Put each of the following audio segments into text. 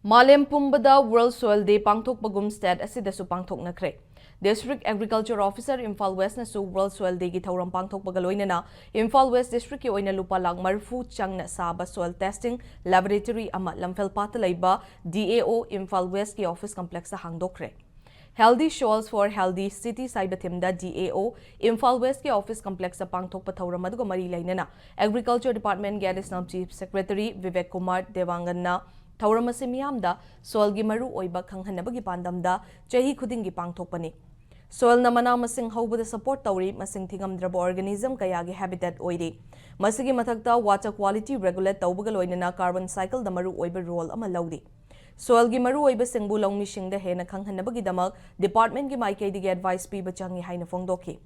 Malem Pumbada World Soil Day Pangthokpagum State asidasu pangthoknakre. District Agriculture Officer Imphal West nasu World Soil Day gi thauram pangthokpaga loinana Imphal West District ki oina lupa lakh marfu changna saba soil testing laboratory ama lamphel pata laiba DAO Imphal West ki office complex da hangdokre. Healthy Soils for Healthy Cities haiba thimda DAO Imphal West ki office complex da pangthokpa thauram aduga mari lainana Agriculture Department gi Additional Chief Secretary Vivek Kumar Devanganna Tauramasi miyamda soil gi maru oiba khanghanabagi pandamda chahi khudingi pangthokpani. Soil na mana masing haubada support tawri masing thingamdraba organism kaya gi habitat oiri. Masigi mathakta water quality regulate tawbaga loinana carbon cycle da maru oiba role ama laudi. Soil gi maru oiba singbu longmi singda hena khanghanabagi damak department gi maikaidigi advice piba changi haina fongdoki.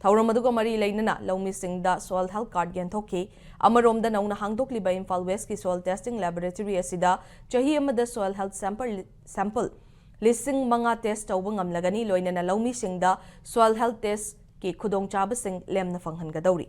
Thauramaduga mari lainana lawmi singda soil health card genthoki amaromda nauna hangdokliba Imphal West ki soil testing laboratory asida chahi amada soil health sample lising manga test tawba ngamlagani loinana lawmi singda soil health test ki khudong chaba sing lemna fanghangadawri.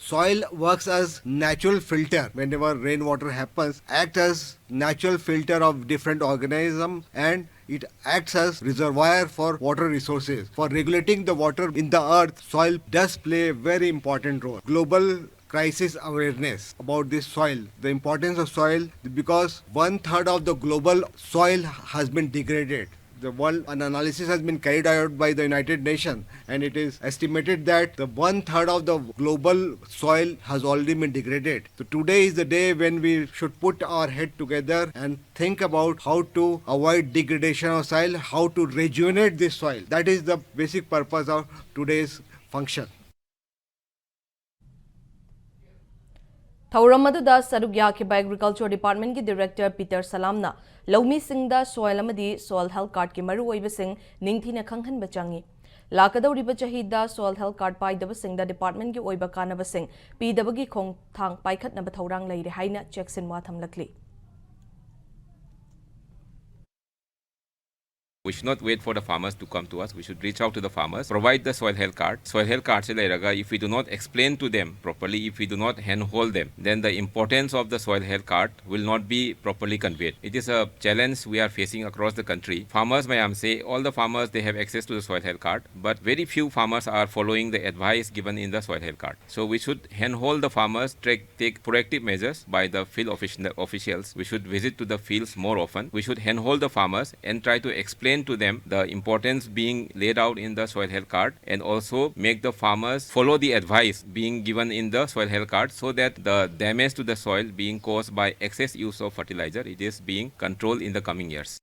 Soil works as natural filter. Whenever rainwater happens, acts as natural filter of different organisms, and it acts as reservoir for water resources. For regulating the water in the earth, soil does play a very important role. Global crisis awareness about this soil, the importance of soil, because 1/3 of the global soil has been degraded. The world an analysis has been carried out by the United Nations, and it is estimated that the 1/3 of the global soil has already been degraded. So today is the day when we should put our head together and think about how to avoid degradation of soil, how to rejuvenate this soil. That is the basic purpose of today's function. Thauramaduda Sarugya Kiba Agriculture Department ki Director Peter Salamna Lawmi Singda soil amadi soil health card ki maru oiba sing ningthina khanghan bachangi. Lakadawriba chahida soil health card paidaba singda department ki oiba kanaba sing pidabagi khong thang paikhatnaba thaurang laire haina checks in wa thamlakli. We should not wait for the farmers to come to us. We should reach out to the farmers, provide the soil health card. Soil health card se lairaga, if we do not explain to them properly, if we do not handhold them, then the importance of the soil health card will not be properly conveyed. It is a challenge we are facing across the country. Farmers, may I say, all the farmers, they have access to the soil health card, but very few farmers are following the advice given in the soil health card. So we should handhold the farmers, take proactive measures by the field officials. We should visit to the fields more often. We should handhold the farmers and try to explain to them the importance being laid out in the soil health card, and also make the farmers follow the advice being given in the soil health card, so that the damage to the soil being caused by excess use of fertilizer, it is being controlled in the coming years.